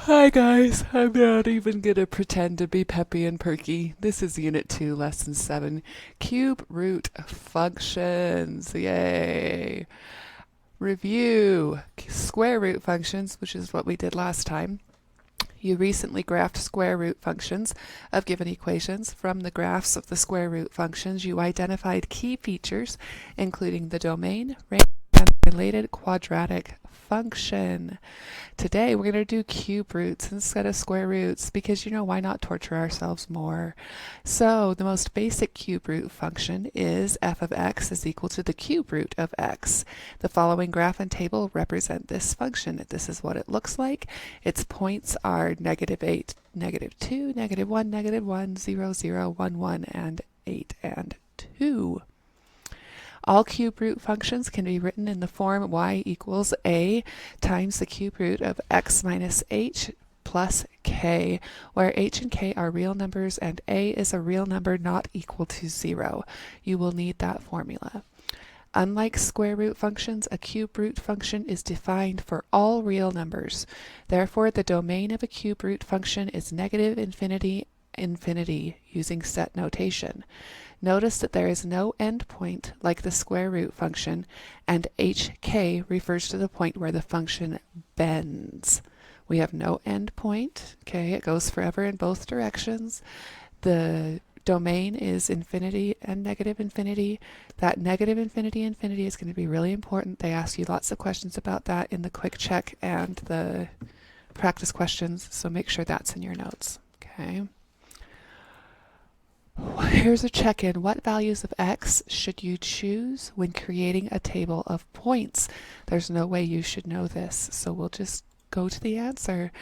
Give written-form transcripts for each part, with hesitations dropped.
Hi guys, I'm not even gonna pretend to be peppy and perky. This is Unit 2, Lesson 7, Cube Root Functions. Yay! Review square root functions, which is what we did last time. You recently graphed square root functions of given equations. From the graphs of the square root functions, you identified key features, including the domain, range, and related quadratic function. Today we're going to do cube roots instead of square roots because, why not torture ourselves more? So the most basic cube root function is f of x is equal to the cube root of x. The following graph and table represent this function. This is what it looks like. Its points are -8, -2, -1, -1, 0, 0, 1, 1, and 8 and 2. All cube root functions can be written in the form y equals a times the cube root of x minus h plus k, where h and k are real numbers and a is a real number not equal to 0. You will need that formula. Unlike square root functions, a cube root function is defined for all real numbers. Therefore, the domain of a cube root function is negative infinity, infinity using set notation. Notice that there is no endpoint like the square root function, and hk refers to the point where the function bends. We have no endpoint, okay? It goes forever in both directions. The domain is infinity and negative infinity. That negative infinity infinity is going to be really important. They ask you lots of questions about that in the quick check and the practice questions, so make sure that's in your notes, okay? Here's a check-in. What values of x should you choose when creating a table of points? There's no way you should know this, so we'll just go to the answer.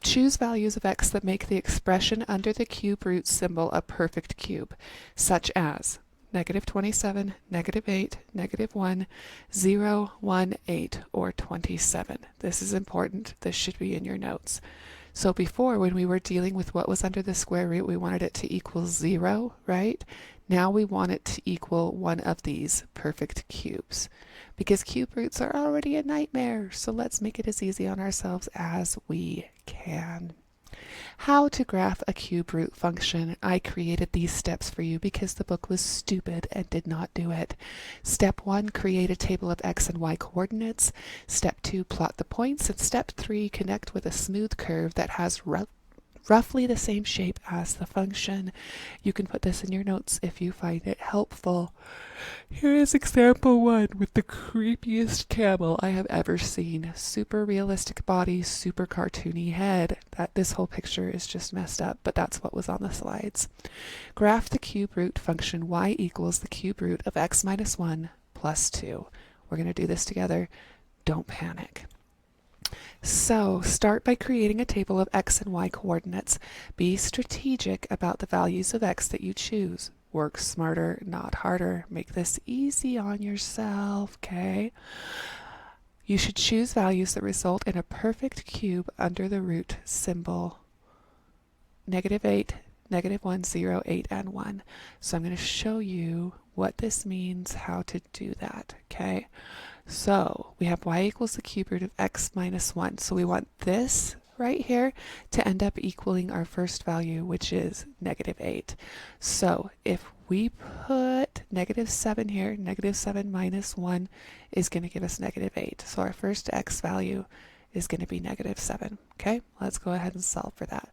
Choose values of x that make the expression under the cube root symbol a perfect cube, such as -27, -8, -1, 0, 1, 8, or 27. This is important. This should be in your notes. So before, when we were dealing with what was under the square root, we wanted it to equal 0, right? Now we want it to equal one of these perfect cubes, because cube roots are already a nightmare. So let's make it as easy on ourselves as we can. How to graph a cube root function. I created these steps for you because the book was stupid and did not do it. Step 1, create a table of x and y coordinates. Step 2, plot the points. And step 3, connect with a smooth curve that has roughly the same shape as the function. You can put this in your notes if you find it helpful. Here is example 1 with the creepiest camel I have ever seen. Super realistic body, super cartoony head. This whole picture is just messed up, but that's what was on the slides. Graph the cube root function y equals the cube root of x minus 1 plus 2. We're going to do this together. Don't panic. So, start by creating a table of x and y coordinates. Be strategic about the values of x that you choose. Work smarter, not harder. Make this easy on yourself, okay? You should choose values that result in a perfect cube under the root symbol. -8, -1, 0, 8, and 1. So I'm going to show you what this means, how to do that, okay? So we have y equals the cube root of x minus 1. So we want this right here to end up equaling our first value, which is -8. So if we put -7 here, -7 minus 1 is going to give us -8. So our first x value is going to be -7. Okay, let's go ahead and solve for that.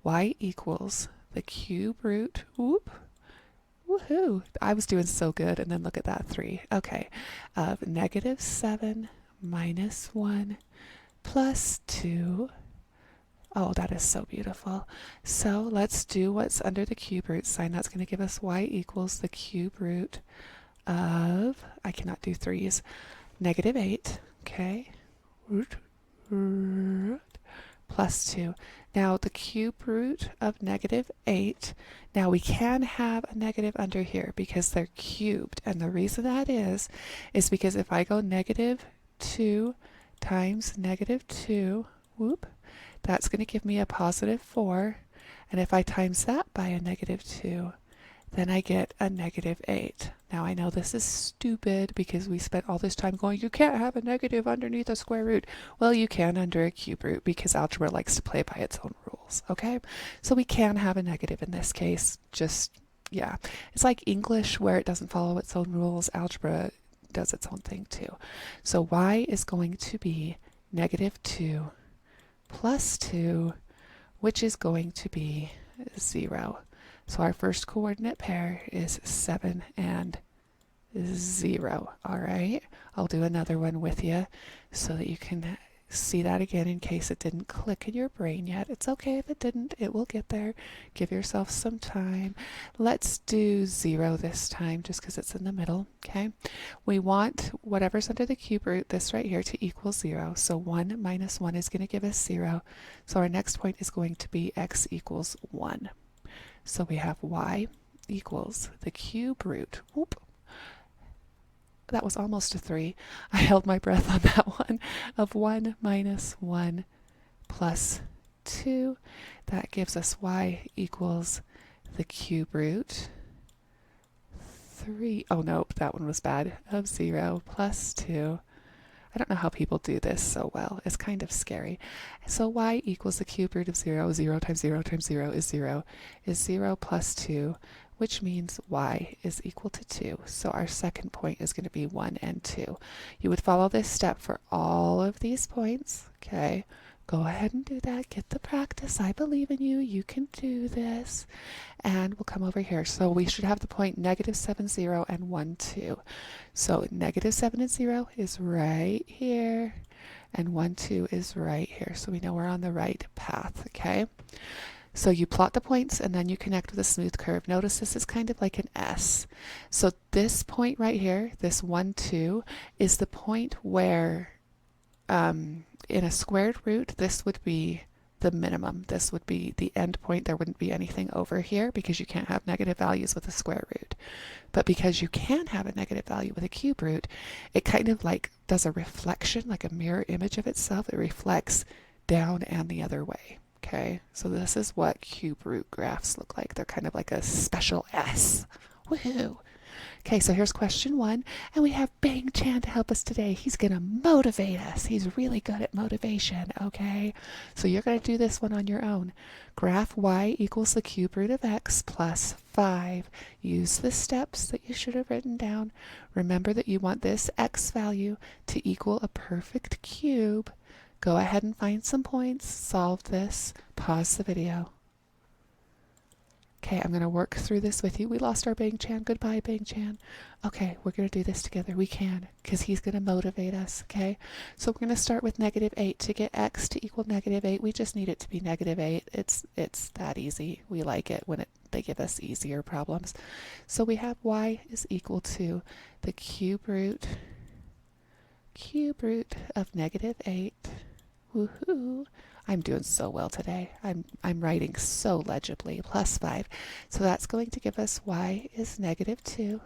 Y equals the cube root, woohoo, I was doing so good, and then look at that 3. Okay, of -7 minus 1 plus 2. Oh, that is so beautiful. So let's do what's under the cube root sign. That's going to give us y equals the cube root of, I cannot do 3's, -8, okay, root plus 2. Now the cube root of -8, now we can have a negative under here because they're cubed, and the reason that is because if I go -2 times -2, that's going to give me a +4, and if I times that by a -2, then I get a -8. Now I know this is stupid because we spent all this time going, you can't have a negative underneath a square root. Well, you can under a cube root because algebra likes to play by its own rules, okay? So we can have a negative in this case, just, yeah. It's like English where it doesn't follow its own rules. Algebra does its own thing too. So y is going to be -2 plus 2, which is going to be 0. So our first coordinate pair is 7 and 0. All right, I'll do another one with you so that you can see that again in case it didn't click in your brain yet. It's okay if it didn't, it will get there. Give yourself some time. Let's do 0 this time just because it's in the middle, okay? We want whatever's under the cube root, this right here, to equal 0. So 1 minus 1 is going to give us 0. So our next point is going to be x equals 1. So we have y equals the cube root. Whoop. That was almost a 3. I held my breath on that one. Of 1 minus 1 plus 2. That gives us y equals the cube root 3. Oh, nope, that one was bad. Of 0 plus 2. I don't know how people do this so well. It's kind of scary. So y equals the cube root of 0. 0 times 0 times 0 is 0. Is 0 plus 2, which means y is equal to 2. So our second point is going to be 1 and 2. You would follow this step for all of these points. Okay, go ahead and do that. Get the practice. I believe in you. You can do this. And we'll come over here. So we should have the point -7, 0, and 1, 2. So -7 and 0 is right here, and 1, 2 is right here. So we know we're on the right path, okay? So you plot the points, and then you connect with a smooth curve. Notice this is kind of like an S. So this point right here, this 1, 2, is the point where in a squared root, this would be the minimum. This would be the end point. There wouldn't be anything over here because you can't have negative values with a square root. But because you can have a negative value with a cube root, it kind of like does a reflection, like a mirror image of itself. It reflects down and the other way. Okay, so this is what cube root graphs look like. They're kind of like a special S. Woohoo! Okay, so here's question 1, and we have Bang Chan to help us today. He's going to motivate us. He's really good at motivation, okay? So you're going to do this one on your own. Graph y equals the cube root of x plus 5. Use the steps that you should have written down. Remember that you want this x value to equal a perfect cube. Go ahead and find some points, solve this, pause the video. Okay, I'm going to work through this with you. We lost our Bang Chan. Goodbye, Bang Chan. Okay, we're going to do this together. We can, because he's going to motivate us, okay? So we're going to start with -8. To get x to equal -8, we just need it to be -8. It's that easy. We like it when they give us easier problems. So we have y is equal to the cube root of -8. Woohoo! I'm doing so well today. I'm writing so legibly. Plus 5. So that's going to give us y is -2,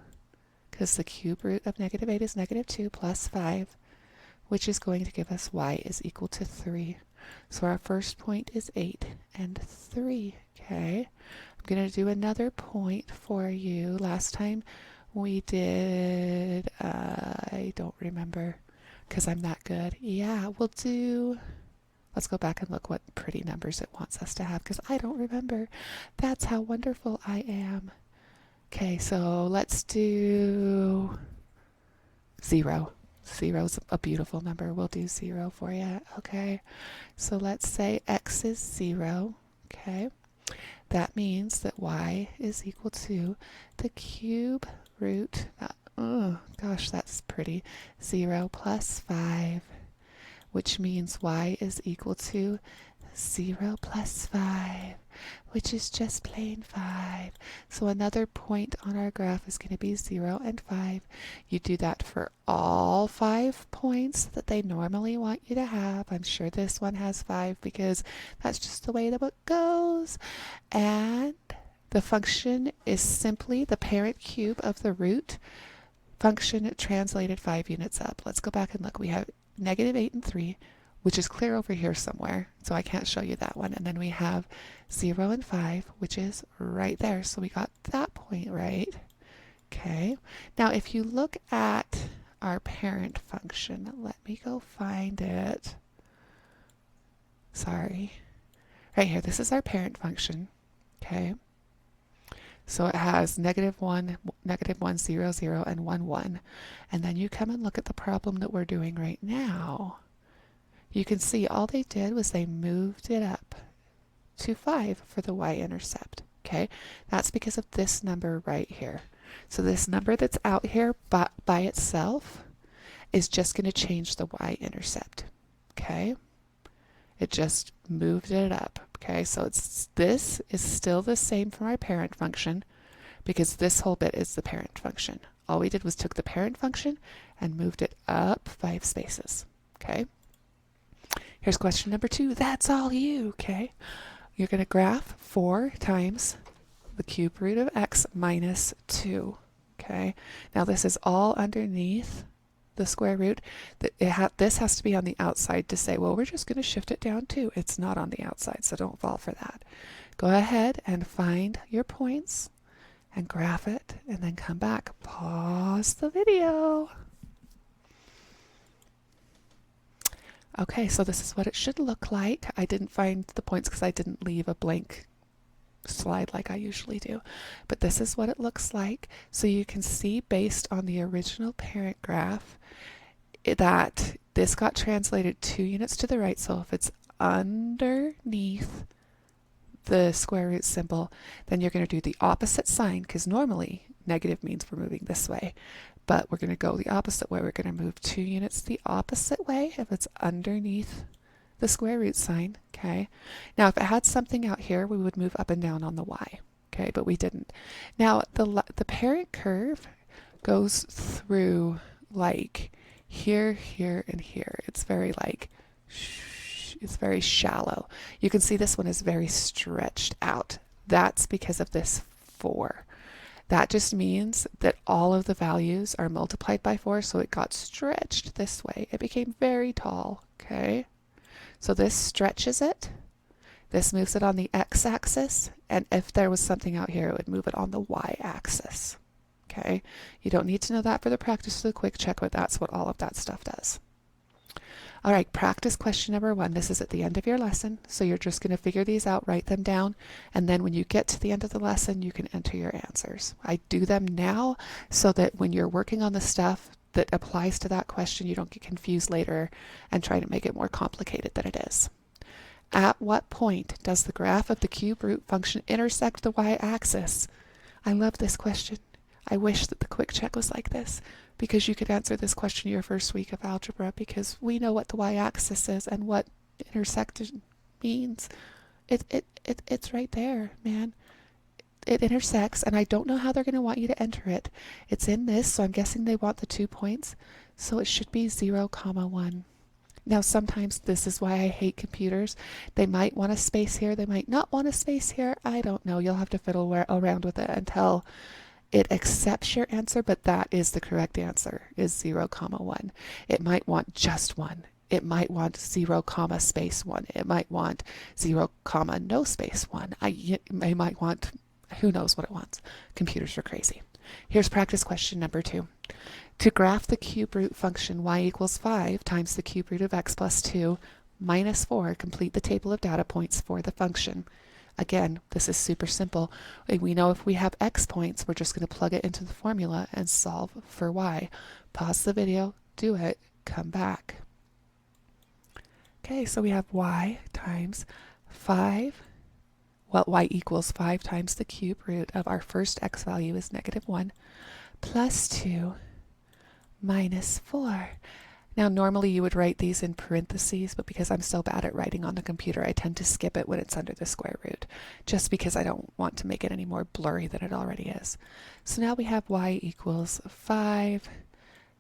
because the cube root of -8 is -2 plus 5, which is going to give us y is equal to 3. So our first point is 8 and 3. Okay, I'm going to do another point for you. Last time we did, I don't remember because I'm that good. Yeah, we'll do... Let's go back and look what pretty numbers it wants us to have because I don't remember. That's how wonderful I am. Okay, so let's do 0. 0's a beautiful number. We'll do 0 for you. Okay, so let's say x is 0. Okay, that means that y is equal to the cube root. Oh gosh, that's pretty. 0 plus 5. Which means y is equal to 0 plus 5, which is just plain 5. So another point on our graph is going to be 0 and 5. You do that for all 5 points that they normally want you to have. I'm sure this one has 5 because that's just the way the book goes. And the function is simply the parent cube of the root function translated 5 units up. Let's go back and look. We have -8 and 3. which is clear over here somewhere, so I can't show you that one. And then we have 0 and 5, which is right there. So we got that point right. Okay. Now, if you look at our parent function, let me go find it. Sorry. Right here, this is our parent function. Okay. So it has -1, -1, 0, 0, and 1, 1. And then you come and look at the problem that we're doing right now. You can see all they did was they moved it up to 5 for the y-intercept. Okay, that's because of this number right here. So this number that's out here by itself is just going to change the y-intercept. Okay, it just moved it up. Okay, so this is still the same for my parent function because this whole bit is the parent function. All we did was took the parent function and moved it up 5 spaces. Okay, here's question number 2. That's all you. Okay, you're going to graph 4 times the cube root of x minus 2. Okay, now this is all underneath the square root. This has to be on the outside to say, well, we're just going to shift it down 2. It's not on the outside, so don't fall for that. Go ahead and find your points and graph it, and then come back. Pause the video. Okay, so this is what it should look like. I didn't find the points because I didn't leave a blank slide like I usually do, but this is what it looks like. So you can see based on the original parent graph that this got translated 2 units to the right. So if it's underneath the square root symbol, then you're going to do the opposite sign, because normally negative means we're moving this way, but we're going to go the opposite way. We're going to move 2 units the opposite way if it's underneath the square root sign. Okay, now if it had something out here, we would move up and down on the y. Okay, but we didn't. Now the parent curve goes through like here, here, and here. It's very like it's very shallow. You can see this one is very stretched out. That's because of this 4. That just means that all of the values are multiplied by 4, so it got stretched this way. It became very tall. Okay, so this stretches it. This moves it on the x-axis, and if there was something out here, it would move it on the y-axis. Okay, you don't need to know that for the practice of the quick check, but that's what all of that stuff does. All right, practice question number 1. This is at the end of your lesson, so you're just going to figure these out, write them down, and then when you get to the end of the lesson, you can enter your answers. I do them now so that when you're working on the stuff that applies to that question, you don't get confused later and try to make it more complicated than it is. At what point does the graph of the cube root function intersect the y-axis? I love this question. I wish that the quick check was like this, because you could answer this question your first week of algebra, because we know what the y-axis is and what intersection means. It's right there, man. It intersects, and I don't know how they're going to want you to enter it. It's in this, so I'm guessing they want the 2 points, so it should be 0, 1. Now sometimes this is why I hate computers. They might want a space here, they might not want a space here. I don't know. You'll have to fiddle around with it until it accepts your answer, but that is the correct answer, is 0, 1. It might want just 1. It might want 0, space 1. It might want 0, no space 1. It might want, who knows what it wants. Computers are crazy. Here's practice question number 2. To graph the cube root function y equals 5 times the cube root of x plus 2 minus 4, complete the table of data points for the function. Again, this is super simple. We know if we have x points, we're just going to plug it into the formula and solve for y. Pause the video, do it, come back. Okay, so we have y times 5. Well, y equals 5 times the cube root of our first x value is -1 plus 2 minus 4. Now, normally you would write these in parentheses, but because I'm so bad at writing on the computer, I tend to skip it when it's under the square root, just because I don't want to make it any more blurry than it already is. So now we have y equals 5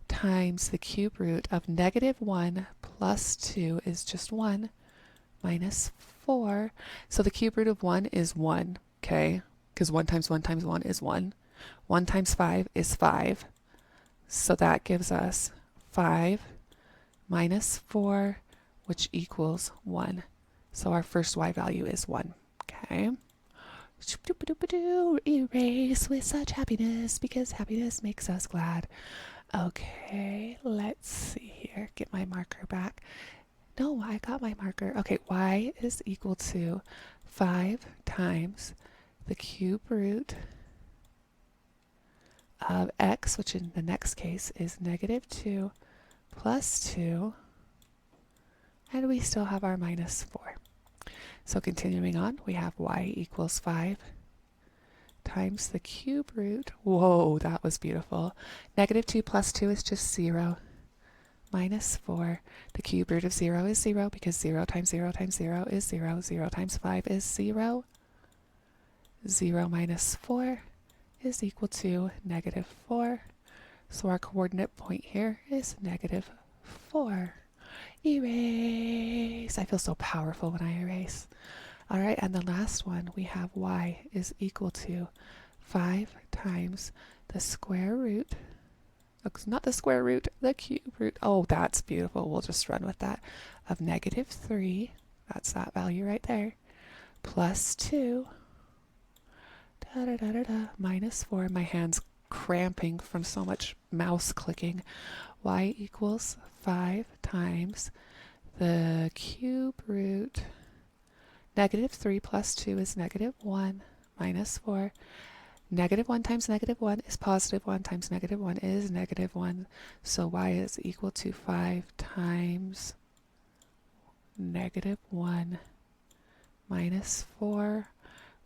times the cube root of -1 plus 2 is just 1 minus 4. So the cube root of 1 is 1, okay? Because 1 times 1 times 1 is 1. 1 times 5 is 5. So that gives us 5 minus 4 which equals 1. So our first y value is 1. Okay. Erase with such happiness because happiness makes us glad. Okay, let's see here. Get my marker back. No, I got my marker. Okay, y is equal to 5 times the cube root of x, which in the next case is negative 2 plus 2, and we still have our minus 4. So continuing on, we have y equals 5 times the cube root. Whoa, that was beautiful. Negative 2 plus 2 is just 0. Minus 4. The cube root of 0 is 0 because 0 times 0 times 0 is 0. 0 times 5 is 0. 0 minus 4 is equal to negative 4. So our coordinate point here is negative 4. Erase. I feel so powerful when I erase. All right, and the last one, we have y is equal to 5 times the square root. Not the square root, the cube root. Oh, that's beautiful. We'll just run with that. Of negative 3, that's that value right there, plus 2, minus 4. My hand's cramping from so much mouse clicking. Y equals 5 times the cube root. Negative 3 plus 2 is negative 1 minus 4. Negative 1 times negative 1 is positive 1 times negative 1 is negative 1. So y is equal to 5 times negative 1 minus 4,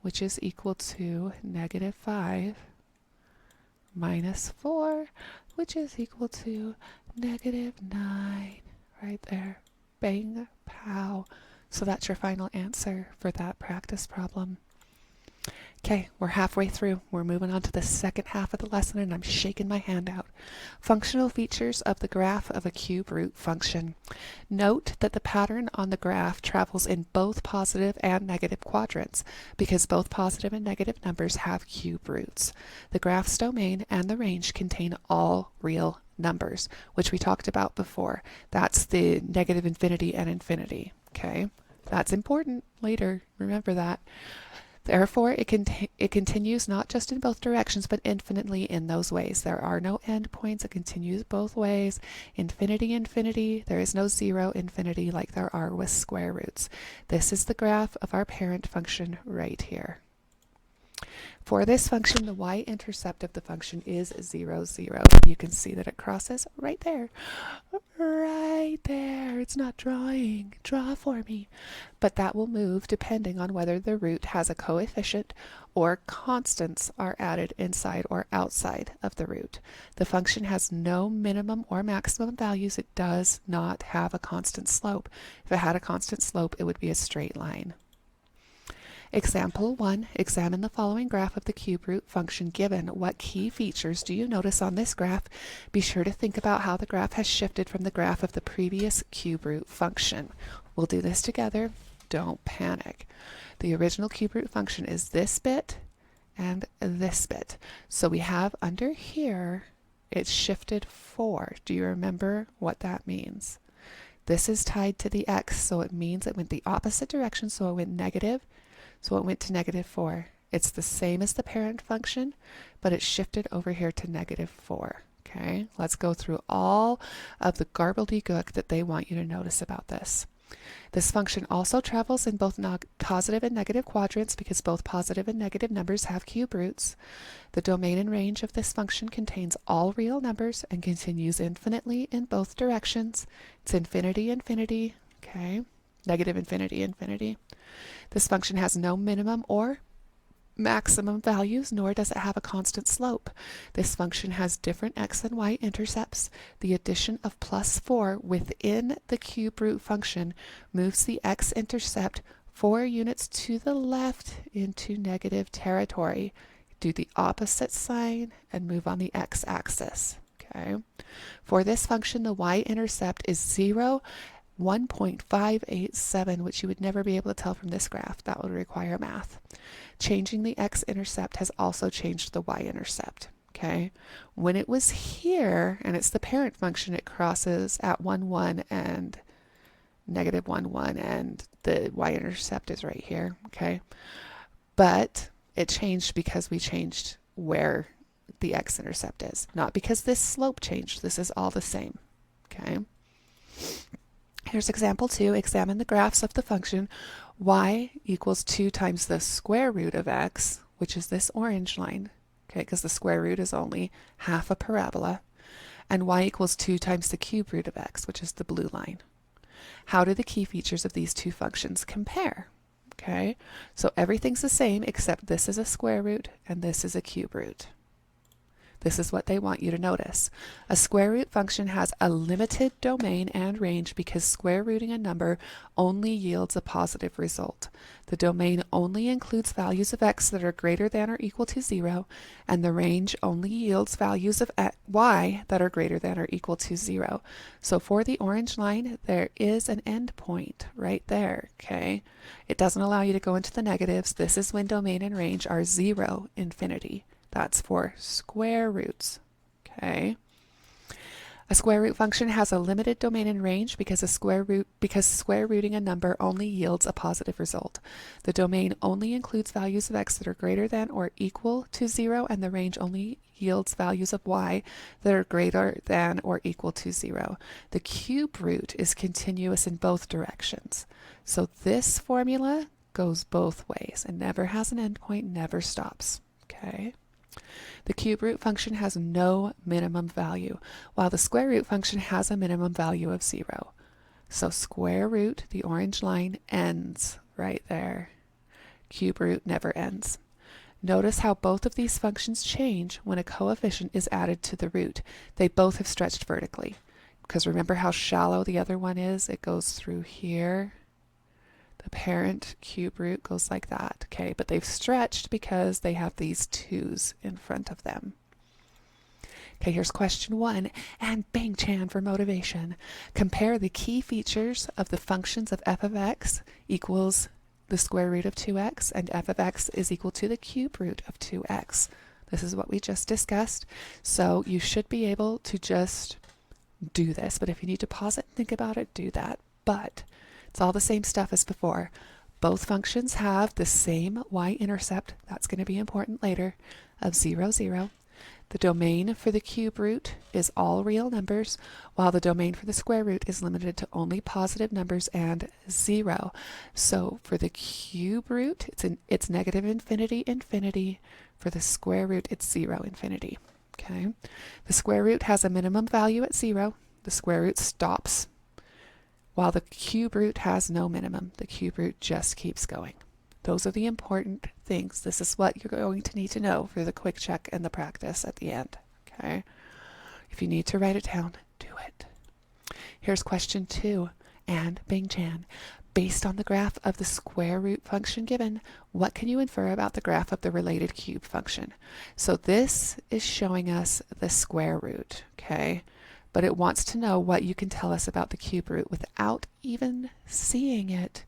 which is equal to negative 5 minus 4, which is equal to negative 9. Right there. Bang, pow. So that's your final answer for that practice problem. Okay, we're halfway through. We're moving on to the second half of the lesson, and I'm shaking my hand out. Functional features of the graph of a cube root function. Note that the pattern on the graph travels in both positive and negative quadrants because both positive and negative numbers have cube roots. The graph's domain and the range contain all real numbers, which we talked about before. That's the negative infinity and infinity. Okay, that's important later. Remember that. Therefore, it continues not just in both directions, but infinitely in those ways. There are no endpoints. It continues both ways. Infinity, infinity. There is no zero infinity like there are with square roots. This is the graph of our parent function right here. For this function, the y-intercept of the function is 0, 0. You can see that it crosses right there. Right there. It's not drawing. Draw for me. But that will move depending on whether the root has a coefficient or constants are added inside or outside of the root. The function has no minimum or maximum values. It does not have a constant slope. If it had a constant slope, it would be a straight line. Example 1. Examine the following graph of the cube root function given. What key features do you notice on this graph? Be sure to think about how the graph has shifted from the graph of the previous cube root function. We'll do this together. Don't panic. The original cube root function is this bit and this bit. So we have under here, it's shifted 4. Do you remember what that means? This is tied to the x, so it means it went the opposite direction, so it went negative. So it went to negative 4. It's the same as the parent function, but it shifted over here to negative 4. Okay, let's go through all of the gobbledygook that they want you to notice about this. This function also travels in both positive and negative quadrants because both positive and negative numbers have cube roots. The domain and range of this function contains all real numbers and continues infinitely in both directions. It's infinity, infinity. Okay, negative infinity, infinity. This function has no minimum or maximum values, nor does it have a constant slope. This function has different x and y intercepts. The addition of plus 4 within the cube root function moves the x-intercept 4 units to the left into negative territory. Do the opposite sign and move on the x-axis. Okay. For this function, the y-intercept is 0, 1.587, which you would never be able to tell from this graph. That would require math. Changing the x-intercept has also changed the y-intercept. Okay, when it was here, and it's the parent function, it crosses at 1, 1 and negative 1, 1, and the y-intercept is right here, okay? But it changed because we changed where the x-intercept is, not because this slope changed. This is all the same, okay? Here's example 2. Examine the graphs of the function y equals 2 times the square root of x, which is this orange line, okay, because the square root is only half a parabola, and y equals 2 times the cube root of x, which is the blue line. How do the key features of these two functions compare? Okay, so everything's the same except this is a square root and this is a cube root. This is what they want you to notice. A square root function has a limited domain and range because square rooting a number only yields a positive result. The domain only includes values of x that are greater than or equal to 0, and the range only yields values of y that are greater than or equal to 0. So for the orange line, there is an endpoint right there, okay? It doesn't allow you to go into the negatives. This is when domain and range are 0, infinity. That's for square roots, okay? A square root function has a limited domain and range because square rooting a number only yields a positive result. The domain only includes values of x that are greater than or equal to 0, and the range only yields values of y that are greater than or equal to 0. The cube root is continuous in both directions. So this formula goes both ways and never has an endpoint, never stops, okay? The cube root function has no minimum value, while the square root function has a minimum value of 0. So square root, the orange line, ends right there. Cube root never ends. Notice how both of these functions change when a coefficient is added to the root. They both have stretched vertically. Because remember how shallow the other one is? It goes through here. The parent cube root goes like that, okay? But they've stretched because they have these 2's in front of them. Okay, here's question 1, and bang chan for motivation. Compare the key features of the functions of f of x equals the square root of 2x, and f of x is equal to the cube root of 2x. This is what we just discussed. So you should be able to just do this, but if you need to pause it and think about it, do that. But it's all the same stuff as before. Both functions have the same y-intercept, that's going to be important later, of 0, 0. The domain for the cube root is all real numbers, while the domain for the square root is limited to only positive numbers and 0. So for the cube root, it's negative infinity, infinity. For the square root, it's 0, infinity. Okay. The square root has a minimum value at 0. The square root stops, while the cube root has no minimum. The cube root just keeps going. Those are the important things. This is what you're going to need to know for the quick check and the practice at the end. Okay? If you need to write it down, do it. Here's question 2, and bing chan. Based on the graph of the square root function given, what can you infer about the graph of the related cube function? So this is showing us the square root, okay? But it wants to know what you can tell us about the cube root without even seeing it.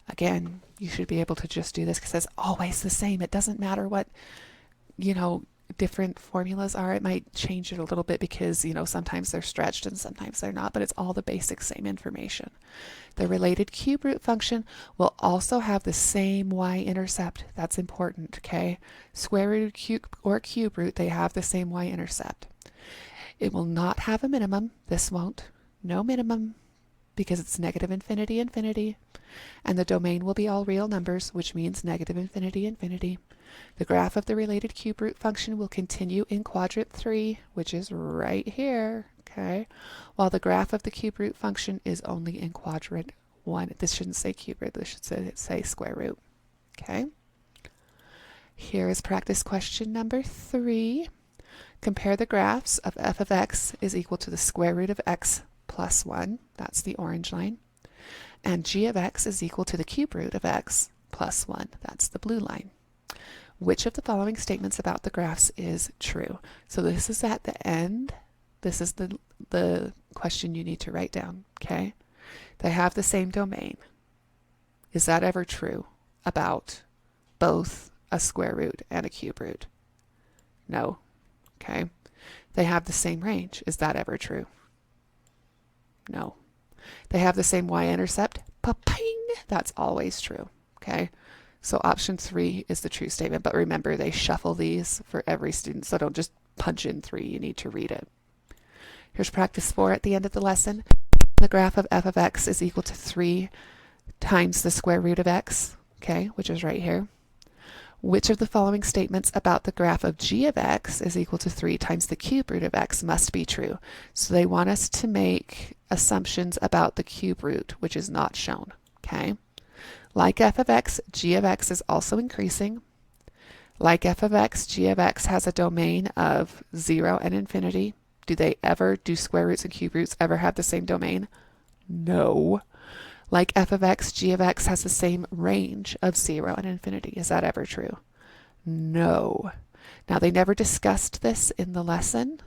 Again, you should be able to just do this because it's always the same. It doesn't matter what, different formulas are. It might change it a little bit because, sometimes they're stretched and sometimes they're not, but it's all the basic same information. The related cube root function will also have the same y-intercept. That's important, okay? Square root or cube root, they have the same y-intercept. It will not have a minimum. This won't. No minimum because it's negative infinity, infinity. And the domain will be all real numbers, which means negative infinity, infinity. The graph of the related cube root function will continue in quadrant 3, which is right here, okay? While the graph of the cube root function is only in quadrant 1. This shouldn't say cube root. This should say square root, okay? Here is practice question number 3. Compare the graphs of f of x is equal to the square root of x plus 1, that's the orange line, and g of x is equal to the cube root of x plus 1, that's the blue line. Which of the following statements about the graphs is true? So this is at the end. This is the question you need to write down, okay? They have the same domain. Is that ever true about both a square root and a cube root? No. Okay. They have the same range. Is that ever true? No. They have the same y-intercept. Pa-ping! That's always true. Okay? So option 3 is the true statement. But remember, they shuffle these for every student. So don't just punch in 3. You need to read it. Here's practice 4 at the end of the lesson. The graph of f of x is equal to 3 times the square root of x. Okay? Which is right here. Which of the following statements about the graph of g of x is equal to 3 times the cube root of x must be true? So they want us to make assumptions about the cube root, which is not shown. Okay? Like f of x, g of x is also increasing. Like f of x, g of x has a domain of 0 and infinity. Do square roots and cube roots ever have the same domain? No. Like f of x, g of x has the same range of 0 and infinity. Is that ever true? No. Now, they never discussed this in the lesson,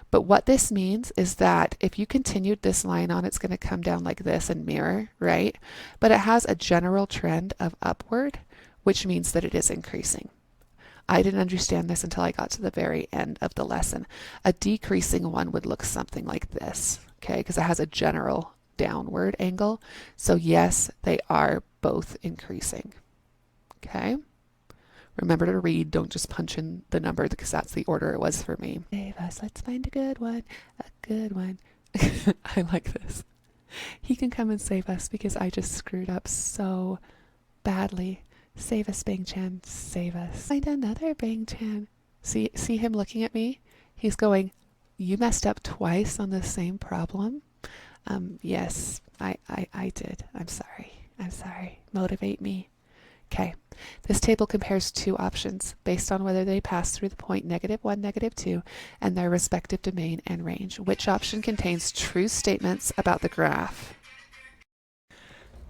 but what this means is that if you continued this line on, it's going to come down like this and mirror, right? But it has a general trend of upward, which means that it is increasing. I didn't understand this until I got to the very end of the lesson. A decreasing one would look something like this, okay? Because it has a general downward angle. So yes, they are both increasing. Okay? Remember to read, don't just punch in the number because that's the order it was for me. Save us, let's find a good one. A good one. I like this. He can come and save us because I just screwed up so badly. Save us, Bing Chan, save us. Find another Bing Chan. See him looking at me? He's going, you messed up twice on the same problem? Yes, I did. I'm sorry. I'm sorry. Motivate me. Okay. This table compares two options based on whether they pass through the point -1, -2, and their respective domain and range. Which option contains true statements about the graph?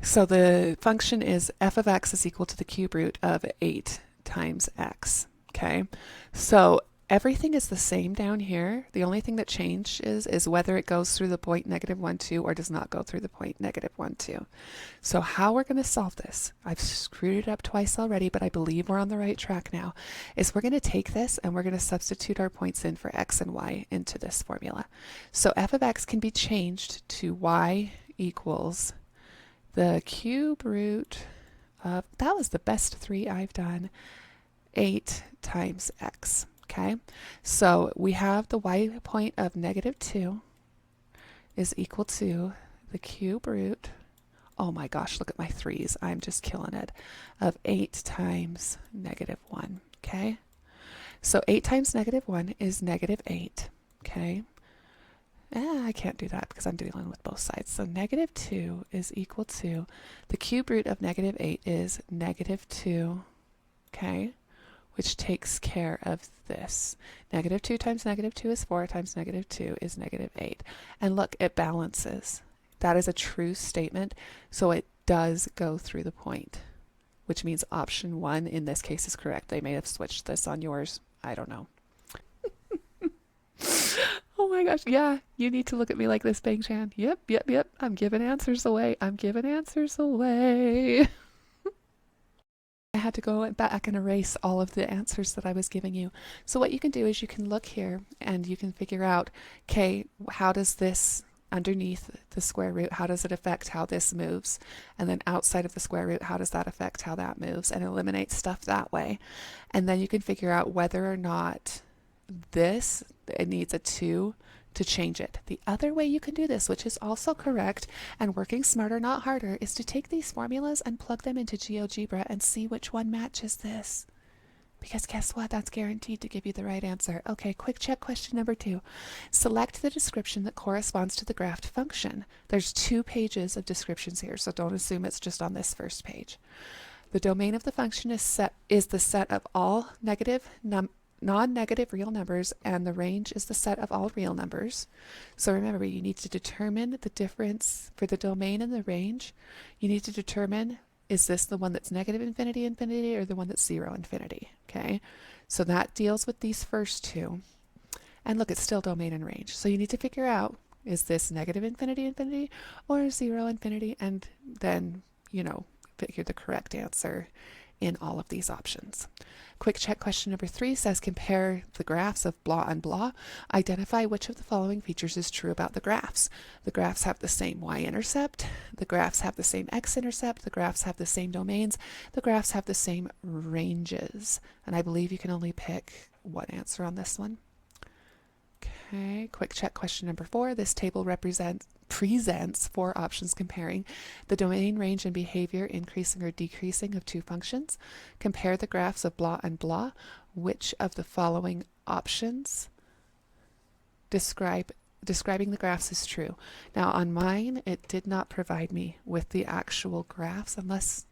So the function is f of x is equal to the cube root of 8 times x. Okay. So everything is the same down here. The only thing that changes is whether it goes through the point -1, 2 or does not go through the point -1, 2. So how we're going to solve this, I've screwed it up twice already, but I believe we're on the right track now, is we're going to take this and we're going to substitute our points in for x and y into this formula. So f of x can be changed to y equals the cube root of, that was the best 3 I've done, 8 times x. Okay, so we have the y point of -2 is equal to the cube root, oh my gosh, look at my 3's, I'm just killing it, of 8 times -1. Okay, so 8 times -1 is -8. Okay, I can't do that because I'm dealing with both sides. So -2 is equal to, the cube root of -8 is -2. Okay, which takes care of this. -2 times -2 is 4 times -2 is -8. And look, it balances. That is a true statement, so it does go through the point, which means option 1 in this case is correct. They may have switched this on yours. I don't know. Oh my gosh, yeah, you need to look at me like this, Bang Chan. Yep. I'm giving answers away. I'm giving answers away. I had to go back and erase all of the answers that I was giving you. So what you can do is you can look here and you can figure out, okay, how does this underneath the square root, how does it affect how this moves? And then outside of the square root, how does that affect how that moves? And eliminate stuff that way. And then you can figure out whether or not this, it needs a 2 to change it. The other way you can do this, which is also correct, and working smarter, not harder, is to take these formulas and plug them into GeoGebra and see which one matches this. Because guess what? That's guaranteed to give you the right answer. Okay, quick check question number 2. Select the description that corresponds to the graphed function. There's 2 pages of descriptions here, so don't assume it's just on this first page. The domain of the function is the set of all non-negative real numbers, and the range is the set of all real numbers. So remember, you need to determine the difference for the domain and the range. You need to determine, is this the one that's -infinity, or the one that's 0, infinity? Okay, so that deals with these first 2. And look, it's still domain and range. So you need to figure out, is this -infinity, or 0, infinity? And then, figure the correct answer in all of these options. Quick check question number 3 says compare the graphs of blah and blah. Identify which of the following features is true about the graphs. The graphs have the same y-intercept, the graphs have the same x-intercept, the graphs have the same domains, the graphs have the same ranges. And I believe you can only pick one answer on this one. Okay, quick check question number 4. This table presents 4 options comparing the domain, range, and behavior increasing or decreasing of 2 functions. Compare the graphs of blah and blah. Which of the following options describing the graphs is true? Now on mine, it did not provide me with the actual graphs unless,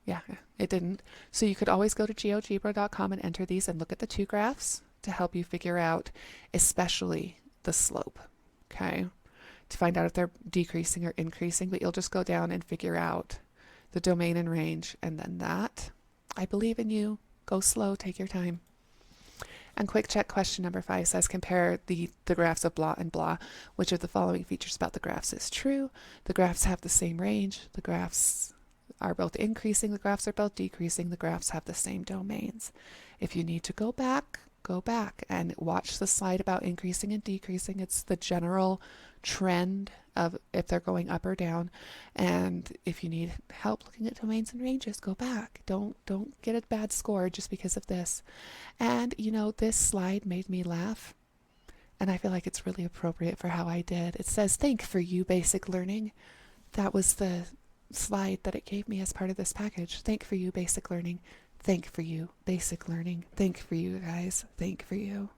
yeah, it didn't. So you could always go to geogebra.com and enter these and look at the 2 graphs to help you figure out especially the slope, okay, to find out if they're decreasing or increasing. But you'll just go down and figure out the domain and range, and then that. I believe in you. Go slow, take your time. And quick check question number 5 says compare the graphs of blah and blah. Which of the following features about the graphs is true? The graphs have the same range, the graphs are both increasing, the graphs are both decreasing, the graphs have the same domains. If you need to go back and watch the slide about increasing and decreasing. It's the general trend of if they're going up or down. And if you need help looking at domains and ranges, go back. Don't get a bad score just because of this. And you know, this slide made me laugh, and I feel like it's really appropriate for how I did. It says, "Think for you, basic learning." That was the slide that it gave me as part of this package. Think for you, basic learning. Think for you, basic learning. Think for you, guys. Think for you.